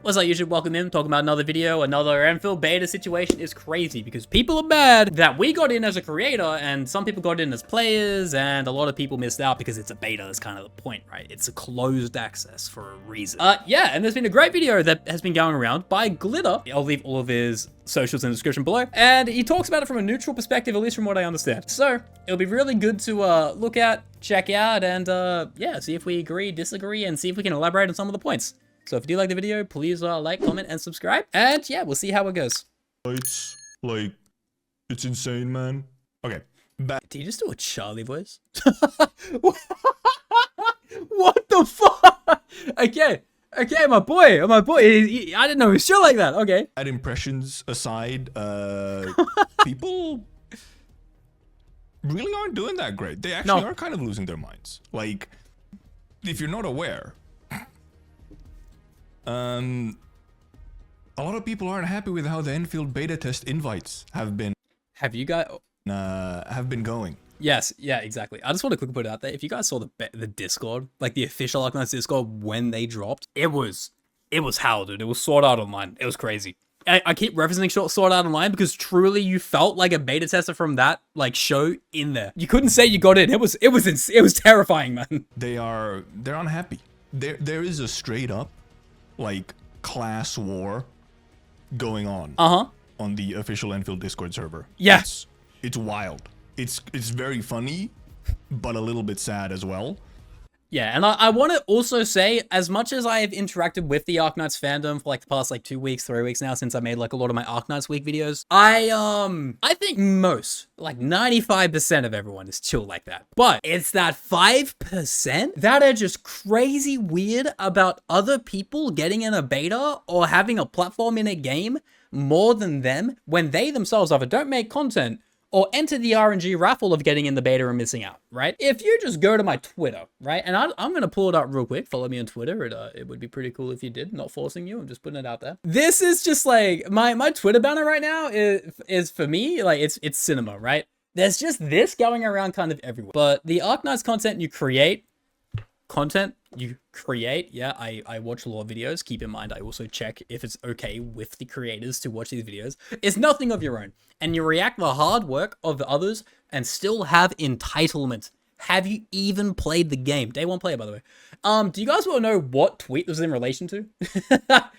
What's up, YouTube? Welcome in, talking about another video. Another Endfield beta situation is crazy because people are mad that we got in as a creator and some people got in as players and a lot of people missed out because it's a beta. That's kind of the point, right? It's a closed access for a reason. Yeah, and there's been a great video that has been going around by Glitter. I'll leave all of his socials in the description below. And he talks about it from a neutral perspective, at least from what I understand. So it'll be really good to look at, check out, and yeah, see if we agree, disagree, and see if we can elaborate on some of the points. So if you do like the video, please like, comment, and subscribe. And yeah, we'll see how it goes. It's like, it's insane, man. Okay. Back. Did you just do a Charlie voice? What the fuck? Okay, my boy. I didn't know he was chill like that. Okay. At impressions aside, people really aren't doing that great. They actually are kind of losing their minds. Like, if you're not aware, a lot of people aren't happy with how the Endfield beta test invites have been. Have you guys? Have been going. Yes, yeah, exactly. I just want to quickly put it out there. If you guys saw the Discord, like the official Arknights Discord when they dropped, it was hell, dude. It was Sword Art Online. It was crazy. I keep referencing Sword Art Online because truly you felt like a beta tester from that like show in there. You couldn't say you got in. It was terrifying, man. They're unhappy. There is a straight up like class war going on on the official Endfield Discord server. Yes, it's wild. It's very funny, but a little bit sad as well. Yeah, and I want to also say, as much as I have interacted with the Arknights fandom for like the past like 2 weeks, 3 weeks now, since I made like a lot of my Arknights week videos, I think most, like 95% of everyone is chill like that. But it's that 5% that are just crazy weird about other people getting in a beta or having a platform in a game more than them when they themselves either don't make content or enter the RNG raffle of getting in the beta and missing out, right? If you just go to my Twitter, right? And I'm going to pull it up real quick. Follow me on Twitter. It would be pretty cool if you did. Not forcing you. I'm just putting it out there. This is just like, my Twitter banner right now is for me, like, it's cinema, right? There's just this going around kind of everywhere. But the Arknights content you create, yeah, I watch a lot of videos. Keep in mind, I also check if it's okay with the creators to watch these videos. It's nothing of your own. And you react to the hard work of the others and still have entitlement. Have you even played the game? Day one player, by the way. Do you guys want to know what tweet this was in relation to?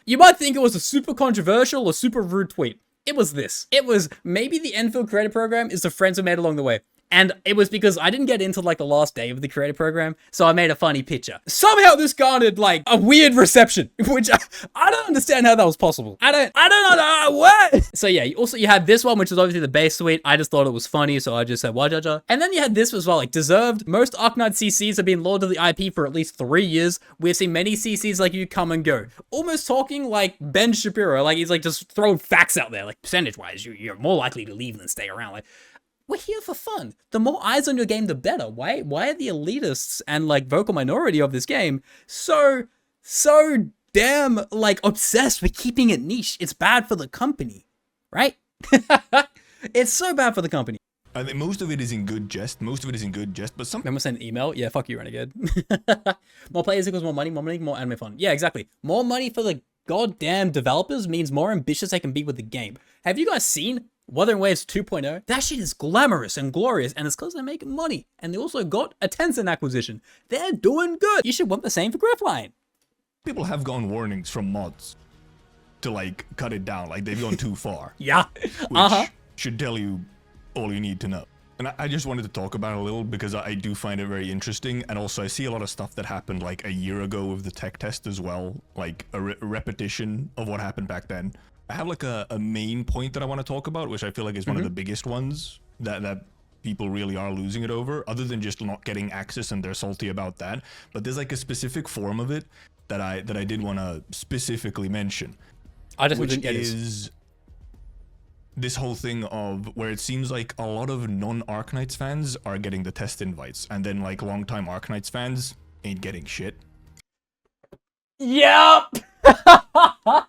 You might think it was a super controversial or super rude tweet. It was this. It was maybe the Endfield creator program is the friends we made along the way. And it was because I didn't get into like the last day of the creator program, so I made a funny picture. Somehow this garnered like a weird reception, which I don't understand how that was possible. I don't know what. So yeah, you had this one, which is obviously the base suite. I just thought it was funny, so I just said wajaja. And then you had this as well, like deserved. Most Arknight CCs have been loyal to the IP for at least 3 years. We've seen many CCs like you come and go. Almost talking like Ben Shapiro, like he's like just throwing facts out there, like percentage-wise, you're more likely to leave than stay around. Like, we're here for fun. The more eyes on your game, the better. Why are the elitists and like vocal minority of this game so damn like obsessed with keeping it niche? It's bad for the company, right? It's so bad for the company. I think most of it is in good jest. But some. Remember sending an email? Yeah, fuck you, Renegade. More players equals more money, more anime fun. Yeah, exactly. More money for the goddamn developers means more ambitious they can be with the game. Have you guys seen Wuthering Waves 2.0, that shit is glamorous and glorious, and it's because they're making money. And they also got a Tencent acquisition. They're doing good. You should want the same for Griffline. People have gone warnings from mods to like cut it down, like they've gone too far. Yeah. Which should tell you all you need to know. And I just wanted to talk about it a little because I do find it very interesting. And also I see a lot of stuff that happened like a year ago with the tech test as well, like a repetition of what happened back then. I have like a main point that I want to talk about, which I feel like is one of the biggest ones that people really are losing it over, other than just not getting access and they're salty about that. But there's like a specific form of it that I did want to specifically mention. Which is this whole thing of where it seems like a lot of non-Arknights fans are getting the test invites, and then like longtime Arknights fans ain't getting shit. Yep.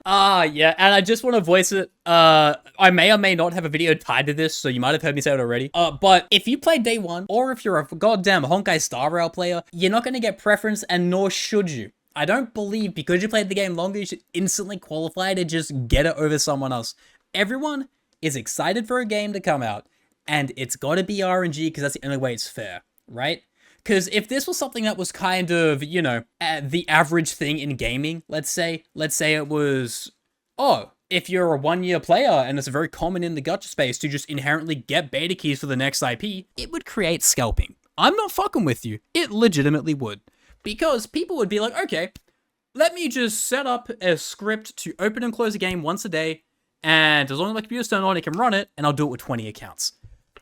Yeah, and I just want to voice it. I may or may not have a video tied to this, so you might have heard me say it already. But if you play day one, or if you're a goddamn honkai Star Rail player, you're not going to get preference, and nor should you. I don't believe because you played the game longer, you should instantly qualify to just get it over someone else. Everyone is excited for a game to come out, and it's got to be RNG because that's the only way it's fair, right? Because if this was something that was kind of, you know, the average thing in gaming, let's say it was, oh, if you're a 1-year player and it's very common in the gacha space to just inherently get beta keys for the next IP, it would create scalping. I'm not fucking with you. It legitimately would. Because people would be like, okay, let me just set up a script to open and close a game once a day, and as long as my computer's turned on, it can run it, and I'll do it with 20 accounts.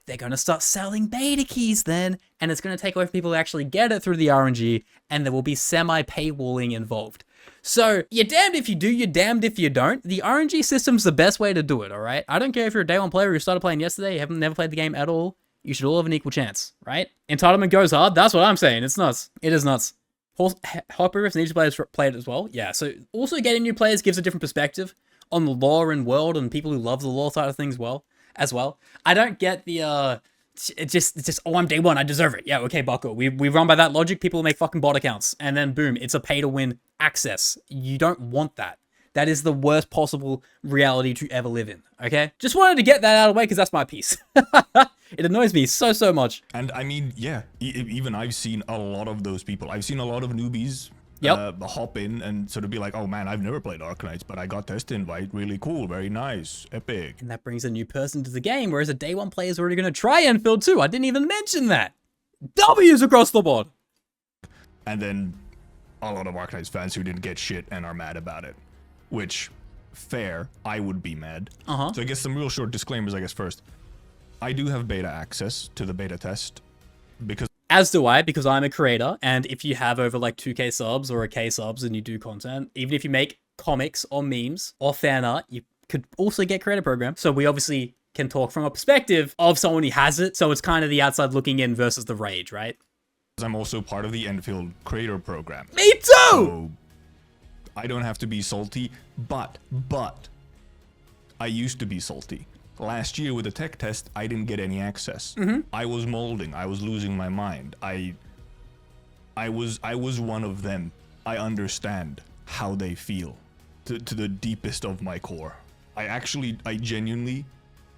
They're going to start selling beta keys then, and it's going to take away from people who actually get it through the RNG, and there will be semi-paywalling involved. So, you're damned if you do, you're damned if you don't. The RNG system's the best way to do it, alright? I don't care if you're a day one player who started playing yesterday, you haven't never played the game at all. You should all have an equal chance, right? Entitlement goes hard, that's what I'm saying. It's nuts. It is nuts. Hoyoverse needs players play it as well. Yeah, so also getting new players gives a different perspective on the lore and world and people who love the lore side of things as well. I don't get the it's just oh, I'm day one, I deserve it. Yeah, okay, buckle. We run by that logic. People make fucking bot accounts and then boom, it's a pay to win access. You don't want that. That is the worst possible reality to ever live in, okay? Just wanted to get that out of the way because that's my piece. It annoys me so much. And I mean, yeah, even I've seen a lot of those people. I've seen a lot of newbies hop in and sort of be like, oh man, I've never played Arknights, but I got test invite. Really cool, very nice, epic. And that brings a new person to the game, whereas a day one player is already going to try Endfield too. I didn't even mention that. W's across the board. And then a lot of Arknights fans who didn't get shit and are mad about it. Which, fair, I would be mad. So I guess some real short disclaimers, I guess, first. I do have beta access to the beta test because... As do I, because I'm a creator, and if you have over like 2k subs or a k subs and you do content, even if you make comics or memes or fan art, you could also get creator program. So we obviously can talk from a perspective of someone who has it, so it's kind of the outside looking in versus the rage, right? I'm also part of the Endfield creator program. Me too! So I don't have to be salty, but I used to be salty. Last year with the tech test, I didn't get any access. I was molding. I was losing my mind. I was one of them. I understand how they feel to the deepest of my core. I genuinely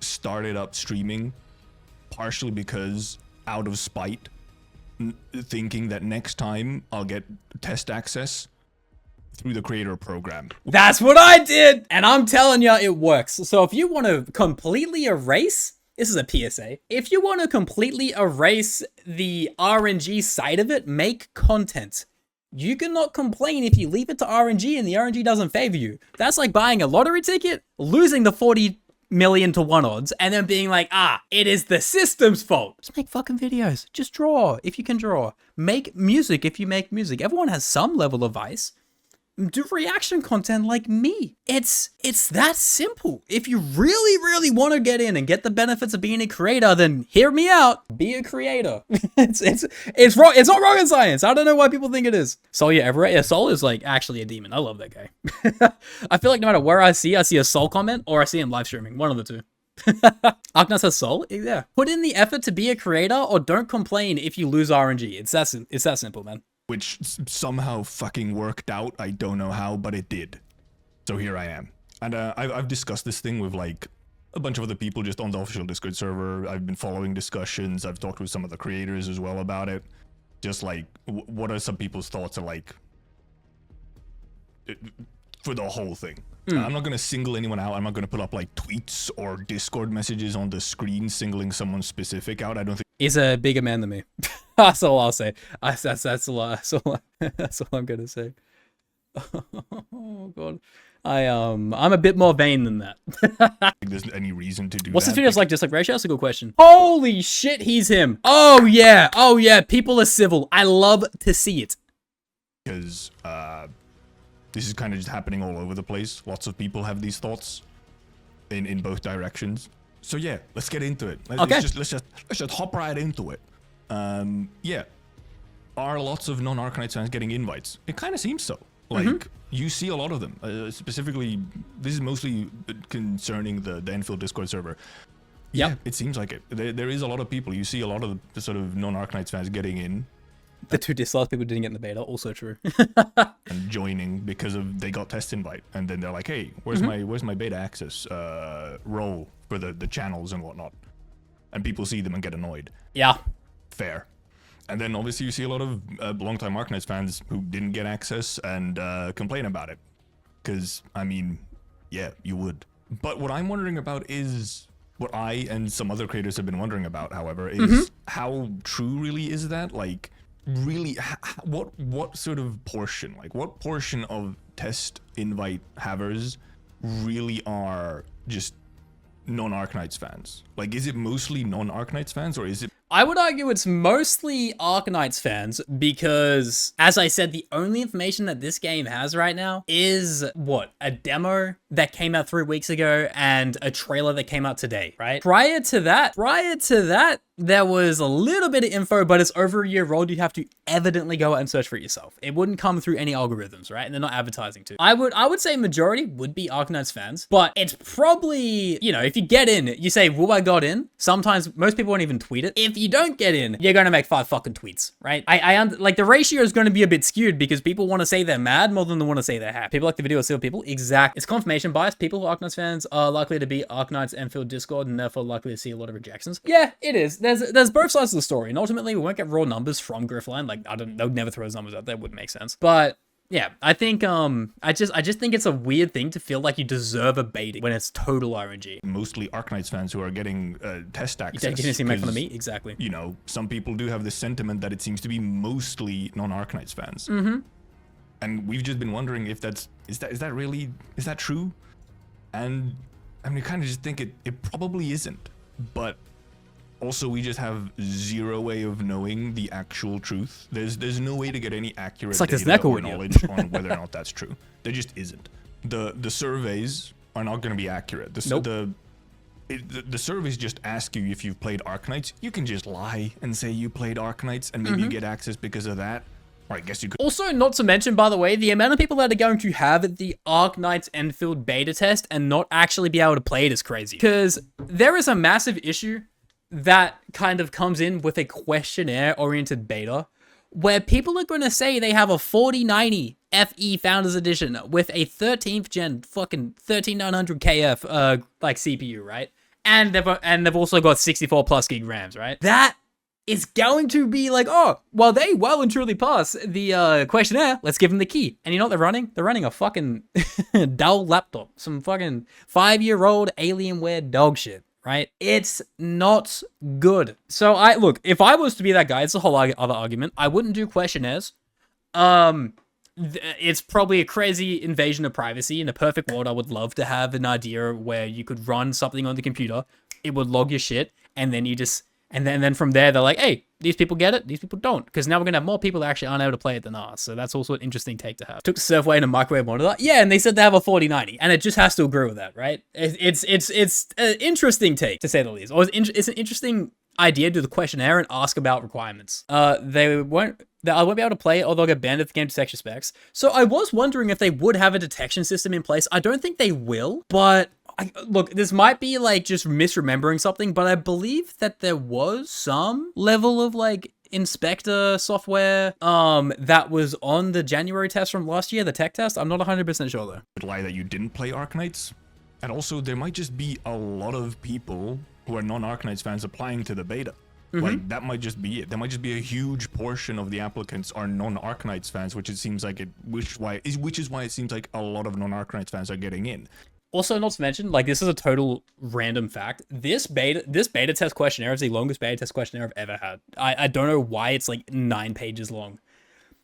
started up streaming partially because out of spite, thinking that next time I'll get test access through the creator program. That's what I did! And I'm telling you, it works. So if you want to completely erase, this is a PSA, if you want to completely erase the RNG side of it, make content. You cannot complain if you leave it to RNG and the RNG doesn't favor you. That's like buying a lottery ticket, losing the 40 million to 1 odds, and then being like, it is the system's fault. Just make fucking videos. Just draw if you can draw. Make music if you make music. Everyone has some level of vice. Do reaction content like me. It's that simple. If you really want to get in and get the benefits of being a creator, then hear me out. Be a creator. It's wrong. It's not rocket science. I don't know why people think it is. Soul, yeah, Everett. Yeah, Soul is like actually a demon. I love that guy. I feel like no matter where I see a Soul comment or I see him live streaming. One of the two. Arknights has Soul. Yeah. Put in the effort to be a creator or don't complain if you lose RNG. It's that simple, man. Which somehow fucking worked out. I don't know how, but it did. So here I am. And I've discussed this thing with like a bunch of other people just on the official Discord server. I've been following discussions. I've talked with some of the creators as well about it. Just like, what are some people's thoughts are like for the whole thing. I'm not going to single anyone out. I'm not going to put up like tweets or Discord messages on the screen singling someone specific out. I don't think he's a bigger man than me. That's all I'll say. That's a lot. That's all I'm gonna say. Oh god, I'm a bit more vain than that. There's any reason to do What's that. this video's like? Just like ratio? That's a good question. Holy shit, he's him. Oh yeah. People are civil. I love to see it. Because this is kind of just happening all over the place. Lots of people have these thoughts in both directions. So yeah, let's get into it. Okay. Let's just hop right into it. Yeah. Are lots of non-Arknights fans getting invites? It kind of seems so. Like, you see a lot of them. Specifically, this is mostly concerning the Endfield Discord server. Yep. Yeah, it seems like it. There is a lot of people. You see a lot of the sort of non-Arknights fans getting in. The 2 dislikes people didn't get in the beta, also true. And joining because of they got test invite, and then they're like, hey, where's my beta access role for the channels and whatnot, and people see them and get annoyed. Yeah. Fair. And then obviously you see a lot of longtime Arknights fans who didn't get access and complain about it. Because, I mean, yeah, you would. But what I'm wondering about is, what I and some other creators have been wondering about, however, is how true really is that? Like, really, what sort of portion, like what portion of test invite havers really are just non-Arknights fans? Like, is it mostly non-Arknights fans, or is it... I would argue it's mostly Arknights fans because, as I said, the only information that this game has right now is, what, a demo that came out 3 weeks ago and a trailer that came out today, right? Prior to that, there was a little bit of info, but it's over a year old. You have to evidently go out and search for it yourself. It wouldn't come through any algorithms, right? And they're not advertising to. I would say majority would be Arknights fans, but it's probably, you know, if you get in, you say, "Will I got in?" Sometimes most people won't even tweet it. If you don't get in, you're gonna make 5 fucking tweets, right? Like the ratio is going to be a bit skewed because people want to say they're mad more than they want to say they're happy. People like the video of people. Exact. It's confirmation bias. People who are Arknights fans are likely to be Arknights Endfield Discord and therefore likely to see a lot of rejections. Yeah, it is. There's both sides of the story, and ultimately we won't get raw numbers from Griffline. Like, they would never throw those numbers out there. Wouldn't make sense. But yeah, I think I just think it's a weird thing to feel like you deserve a beta when it's total RNG. Mostly Arknights fans who are getting test access. You didn't see make fun of me, exactly. You know, some people do have this sentiment that it seems to be mostly non-Arknights fans. And we've just been wondering if is that true? And I mean, I kind of just think it probably isn't, but also we just have zero way of knowing the actual truth. There's no way to get any accurate data or knowledge on whether or not that's true. There just isn't. The surveys are not going to be accurate. The surveys just ask you if you've played Arknights. You can just lie and say you played Arknights and maybe you get access because of that. Or I guess you could. Also, not to mention, by the way, the amount of people that are going to have the Arknights Endfield beta test and not actually be able to play it is crazy. Because there is a massive issue that kind of comes in with a questionnaire-oriented beta, where people are going to say they have a 4090 FE Founders Edition with a 13th gen fucking 13900 KF like CPU, right? And they've also got 64 plus gig RAMs, right? That is going to be like, oh, well, they well and truly pass the questionnaire. Let's give them the key. And you know what they're running? They're running a fucking Dell laptop, some fucking 5-year-old Alienware dog shit. Right? It's not good. So look, if I was to be that guy, it's a whole other argument. I wouldn't do questionnaires. It's probably a crazy invasion of privacy. In a perfect world, I would love to have an idea where you could run something on the computer, it would log your shit, and then you just, and then from there, they're like, hey, these people get it, these people don't. Because now we're going to have more people that actually aren't able to play it than us. So that's also an interesting take to have. Took the Surfway and a microwave monitor. Yeah, and they said they have a 4090. And it just has to agree with that, right? It's an interesting take, to say the least. Or it's an interesting idea to do the questionnaire and ask about requirements. I won't be able to play it, or they'll get banned if the game detects your specs. So I was wondering if they would have a detection system in place. I don't think they will, but look, this might be like just misremembering something, but I believe that there was some level of like inspector software that was on the January test from last year, the tech test. I'm not 100% sure though. Lie that you didn't play Arknights, and also there might just be a lot of people who are non-Arknights fans applying to the beta. Like, that might just be it. There might just be a huge portion of the applicants are non-Arknights fans, which is why it seems like a lot of non-Arknights fans are getting in. Also, not to mention, like, this is a total random fact. This beta test questionnaire is the longest beta test questionnaire I've ever had. I don't know why it's like 9 pages long.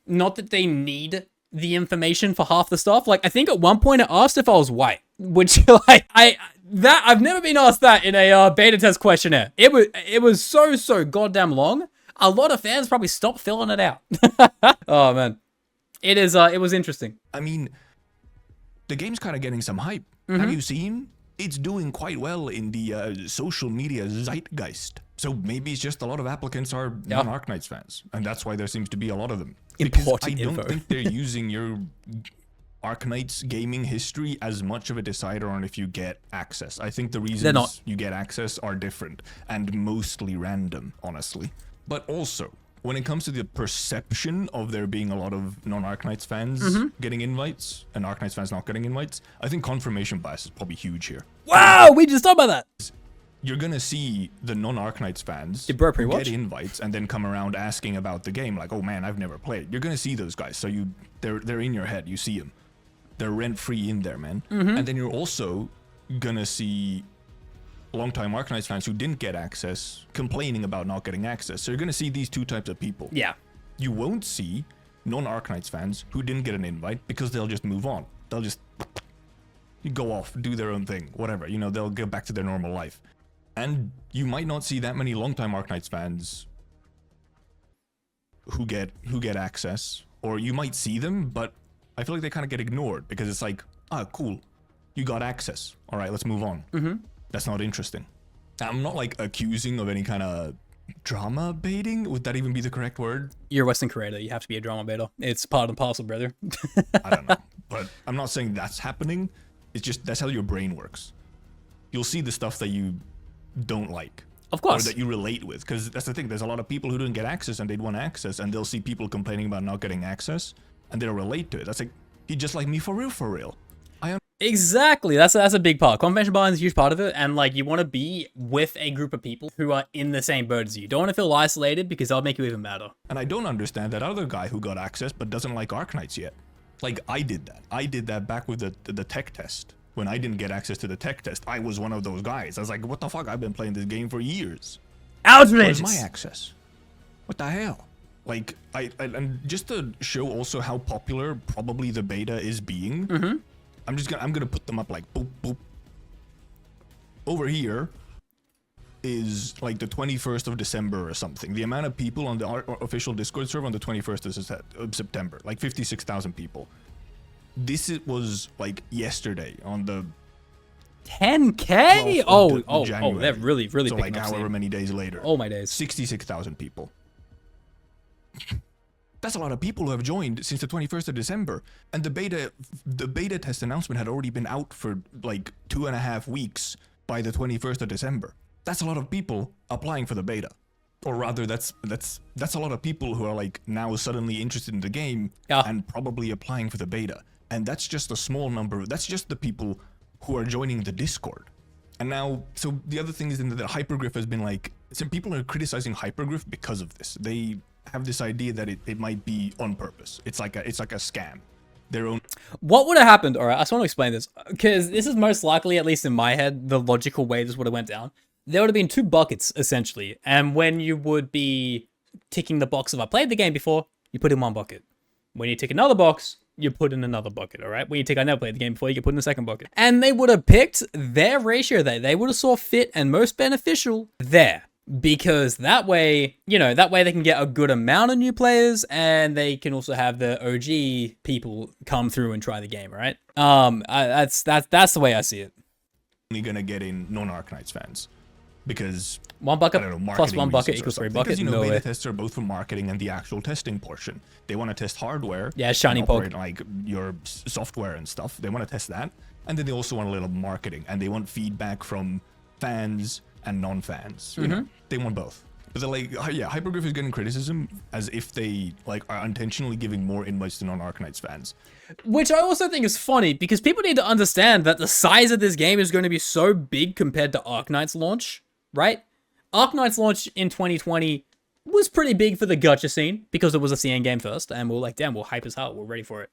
Not that they need the information for half the stuff. Like, I think at one point it asked if I was white, which like I've never been asked that in a beta test questionnaire. It was so goddamn long. A lot of fans probably stopped filling it out. Oh man, it was interesting. I mean, the game's kind of getting some hype. Have you seen? It's doing quite well in the social media zeitgeist. So maybe it's just a lot of applicants are non-Arknights fans, and that's why there seems to be a lot of them. Important I don't think they're using your Arknights gaming history as much of a decider on if you get access. I think the reasons you get access are different and mostly random, honestly. But also, when it comes to the perception of there being a lot of non-Arknights fans getting invites and Arknights fans not getting invites, I think confirmation bias is probably huge here. Wow, we just talked about that. You're gonna see the non-Arknights fans get invites and then come around asking about the game, like, oh man, I've never played. You're gonna see those guys, so they're in your head. You see them, they're rent-free in there, man. And then you're also gonna see longtime Arknights fans who didn't get access complaining about not getting access. So you're gonna see these two types of people. Yeah. You won't see non-Arknights fans who didn't get an invite because they'll just move on. They'll just go off, do their own thing, whatever. You know, they'll get back to their normal life. And you might not see that many longtime Arknights fans who get access, or you might see them, but I feel like they kind of get ignored because it's like, ah, cool, you got access. All right, let's move on. That's not interesting. I'm not like accusing of any kind of drama baiting. Would that even be the correct word? You're a Western creator. You have to be a drama baiter. It's part and parcel, brother. I don't know, but I'm not saying that's happening. It's just that's how your brain works. You'll see the stuff that you don't like, of course, or that you relate with, because that's the thing. There's a lot of people who didn't get access and they'd want access, and they'll see people complaining about not getting access and they'll relate to it. That's like, you're just like me for real. Exactly. That's a big part. Confirmation bias is a huge part of it, and like you want to be with a group of people who are in the same boat as you. Don't want to feel isolated because that'll make you even madder. And I don't understand that other guy who got access but doesn't like Arknights yet. Like, I did that back with the tech test. When I didn't get access to the tech test, I was one of those guys. I was like, what the fuck? I've been playing this game for years. Outrageous. Where's my access? What the hell? Like, and just to show also how popular probably the beta is being, I'm gonna put them up like boop boop. Over here is like the 21st of December or something. The amount of people on the official Discord server on the 21st of September, like 56,000 people. This was like yesterday on the 10K. Oh, they're really so picking like up however steam. many days later. Oh my days. 66,000 people. That's a lot of people who have joined since the 21st of December. And the beta test announcement had already been out for like 2.5 weeks by the 21st of December. That's a lot of people applying for the beta. Or rather, that's a lot of people who are like now suddenly interested in the game and probably applying for the beta. And that's just a small number. That's just the people who are joining the Discord. And now, so the other thing is that Hypergriff has been like, some people are criticizing Hypergriff because of this. They have this idea that it might be on purpose. It's like a scam. Their own. What would have happened? All right, I just want to explain this because this is most likely, at least in my head, the logical way this would have went down. There would have been two buckets essentially, and when you would be ticking the box of I played the game before, you put in one bucket. When you tick another box, you put in another bucket, all right? When you tick I never played the game before, you can put in a second bucket. And they would have picked their ratio that they would have saw fit and most beneficial there. Because that way, they can get a good amount of new players and they can also have the OG people come through and try the game, right? That's the way I see it. Only gonna get in non-Arknights fans. Because one bucket plus one bucket equals 3 buckets. Because beta tests are both for marketing and the actual testing portion. They want to test hardware. Yeah, shiny poke. Like your software and stuff. They want to test that, and then they also want a little marketing, and they want feedback from fans and non-fans. You know, they want both. But they're like, yeah, Hypergriff is getting criticism as if they like are intentionally giving more invites to non-Arknights fans. Which I also think is funny because people need to understand that the size of this game is going to be so big compared to Arknights launch. Right? Arknights launch in 2020 was pretty big for the gacha scene because it was a CN game first, and we're like, damn, we're hype as hell, we're ready for it.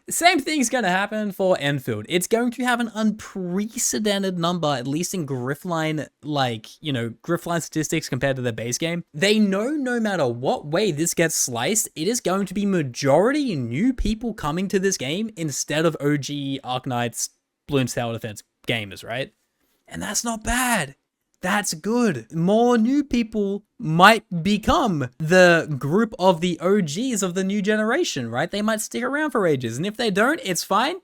The same thing's going to happen for Endfield. It's going to have an unprecedented number, at least in Griffline, Griffline statistics compared to the base game. They know no matter what way this gets sliced, it is going to be majority new people coming to this game instead of OG Arknights, Bloons Tower Defense gamers, right? And that's not bad. That's good. More new people might become the group of the OGs of the new generation, right? They might stick around for ages. And if they don't, it's fine.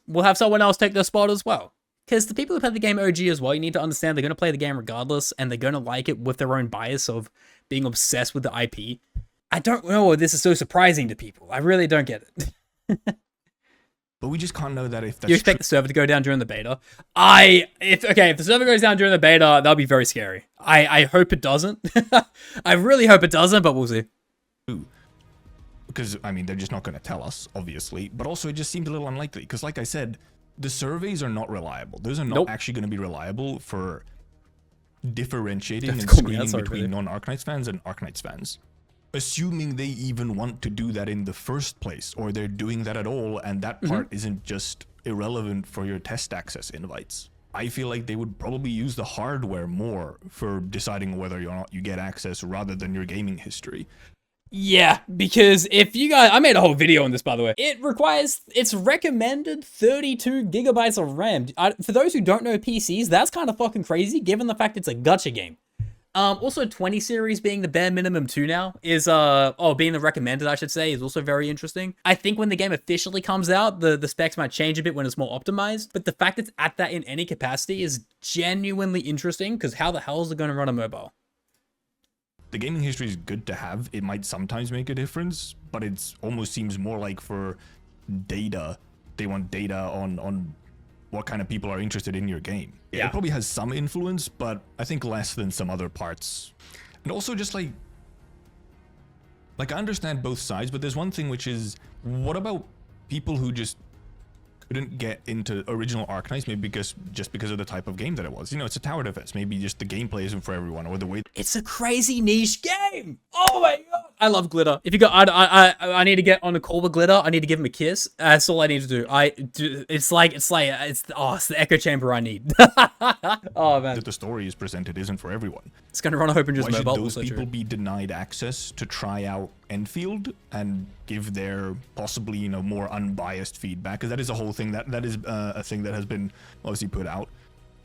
We'll have someone else take their spot as well. Because the people who play the game OG as well, you need to understand they're going to play the game regardless, and they're going to like it with their own bias of being obsessed with the IP. I don't know why this is so surprising to people. I really don't get it. But we just can't know that if that's You expect the server to go down during the beta? If the server goes down during the beta, that'll be very scary. I hope it doesn't. I really hope it doesn't, but we'll see. Because, I mean, they're just not going to tell us, obviously. But also, it just seems a little unlikely. Because, like I said, the surveys are not reliable. Those are not actually going to be reliable for differentiating and screening between non-Arknights fans and Arknights fans. Assuming they even want to do that in the first place, or they're doing that at all, and that part isn't just irrelevant for your test access invites. I feel like they would probably use the hardware more for deciding whether or not you get access rather than your gaming history. Yeah, because if you guys, I made a whole video on this, by the way. It's recommended 32 gigabytes of RAM. For those who don't know PCs, that's kind of fucking crazy, given the fact it's a gacha game. Also 20 series being the bare minimum too now is, being the recommended, I should say, is also very interesting. I think when the game officially comes out, the specs might change a bit when it's more optimized, but the fact it's at that in any capacity is genuinely interesting, because how the hell is it going to run a mobile? The gaming history is good to have. It might sometimes make a difference, but it almost seems more like for data. They want data on what kind of people are interested in your game. Yeah, it probably has some influence, but I think less than some other parts. And also just like I understand both sides, but there's one thing which is, what about people who just couldn't get into original Arknights, maybe just because of the type of game that it was. You know, it's a tower defense. Maybe just the gameplay isn't for everyone, or the way. It's a crazy niche game. Oh my god, I love Glitter. If you got, I need to get on a call with Glitter. I need to give him a kiss. That's all I need to do. It's the echo chamber I need. Oh man. That the story is presented isn't for everyone. It's gonna run a Hope and just mobile. Why should those people be denied access to try out Endfield and give their possibly, you know, more unbiased feedback? Because that is a whole thing that is a thing that has been obviously put out,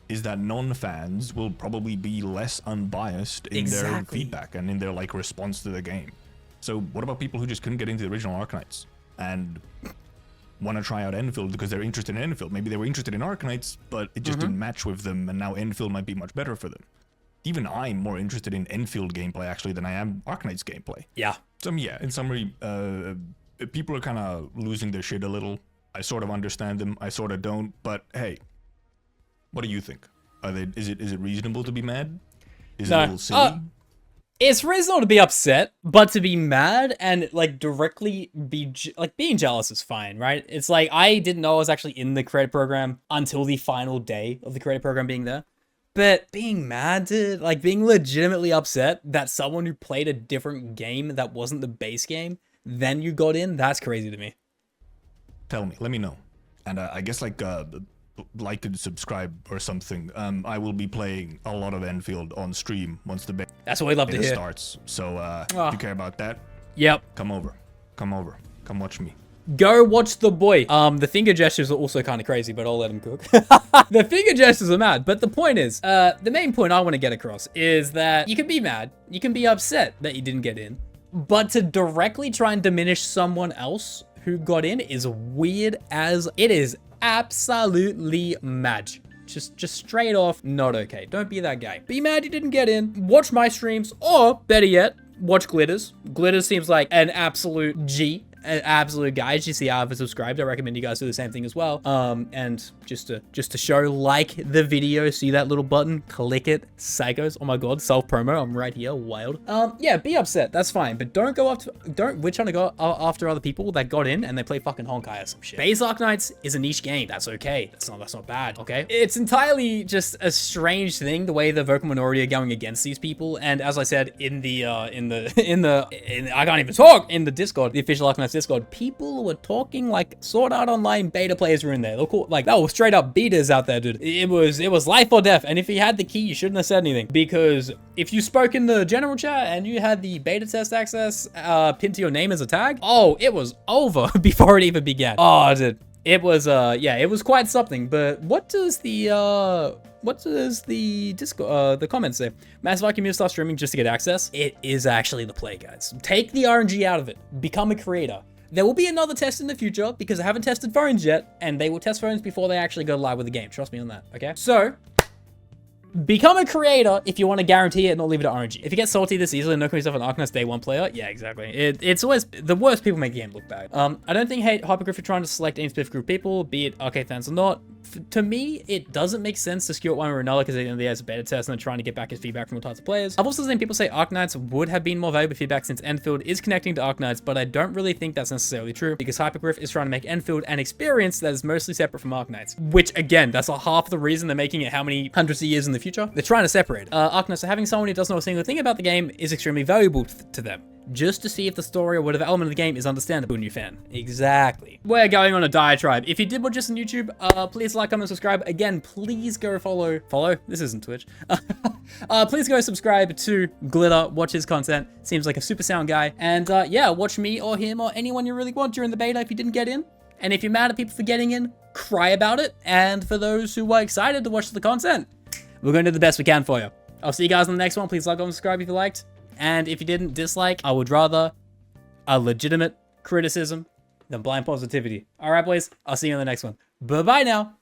is that non-fans will probably be less unbiased in their feedback and in their like response to the game. So what about people who just couldn't get into the original Arknights and want to try out Endfield because they're interested in Endfield? Maybe they were interested in Arknights, but it just didn't match with them, and now Endfield might be much better for them. Even I'm more interested in Endfield gameplay actually than I am Arknights gameplay. Yeah. So yeah, in summary, people are kind of losing their shit a little. I sort of understand them, I sort of don't, but hey, what do you think? Is it reasonable to be mad? Is it a little silly? It's reasonable to be upset, but to be mad and like directly be being jealous is fine, right? It's like, I didn't know I was actually in the credit program until the final day of the credit program being there. But being mad, dude, like being legitimately upset that someone who played a different game that wasn't the base game, then you got in, that's crazy to me. Tell me, let me know. And I guess like and subscribe or something. I will be playing a lot of Endfield on stream once the beta that's what we love to hear starts. So if you care about that, come over, come watch me. Go watch the boy. The finger gestures are also kind of crazy, but I'll let him cook. The finger gestures are mad, but the point is, the main point I want to get across is that you can be mad, you can be upset that you didn't get in, but to directly try and diminish someone else who got in is weird as it is. Absolutely mad. Just straight off not okay. Don't be that guy. Be mad you didn't get in. Watch my streams, or better yet, watch Glitters. Glitters seems like an absolute G. An absolute guy. As you see, I have subscribed. I recommend you guys do the same thing as well. And just to show, like the video, see that little button, click it. Psychos. Oh my god, self promo. I'm right here. Wild. Yeah, be upset. That's fine, but don't go after. We're trying to go after other people that got in and they play fucking honkai or some shit. Base Arknights is a niche game. That's okay. That's not bad. Okay. It's entirely just a strange thing the way the vocal minority are going against these people. And as I said in the I can't even talk in the Discord, the official Arknights Discord, people were talking like Sword Art Online beta players were in there. They're cool. Like, that was straight up betas out there, dude. It was life or death. And if you had the key, you shouldn't have said anything, because if you spoke in the general chat and you had the beta test access pinned to your name as a tag, oh, it was over before it even began. Oh, dude. It was yeah, it was quite something. But what does the Discord, the comments say? Massive IQ to start streaming just to get access. It is actually the play, guys. Take the RNG out of it. Become a creator. There will be another test in the future because I haven't tested phones yet, and they will test phones before they actually go live with the game. Trust me on that, okay? So, become a creator if you want to guarantee it and not leave it at RNG. If you get salty this easily and not call yourself an Arknights day one player, yeah, exactly. It's always the worst people make the game look bad. I don't think hate hypergriff for trying to select any specific group of people, be it arcade fans or not. To me, it doesnn't make sense to skew it one or another because at the end of the day, it's a beta test and they're trying to get back his feedback from all types of players. I've also seen people say Arknights would have been more valuable feedback since Endfield is connecting to Arknights, but I don't really think that's necessarily true because Hypergriff is trying to make Endfield an experience that is mostly separate from Arknights, which again, that's a half the reason they're making it how many hundreds of years in the future. They're trying to separate Arknights, so having someone who doesn't know a single thing about the game is extremely valuable to them. Just to see if the story or whatever element of the game is understandable to a new fan. Exactly. We're going on a diatribe. If you did watch this on YouTube, please like, comment, subscribe. Again, please go follow. This isn't Twitch. Please go subscribe to Glitter, watch his content. Seems like a super sound guy. And yeah, watch me or him or anyone you really want during the beta if you didn't get in. And if you're mad at people for getting in, cry about it. And for those who are excited to watch the content, we're going to do the best we can for you. I'll see you guys on the next one. Please like, comment, subscribe if you liked. And if you didn't dislike, I would rather a legitimate criticism than blind positivity. All right, boys. I'll see you on the next one. Bye-bye now.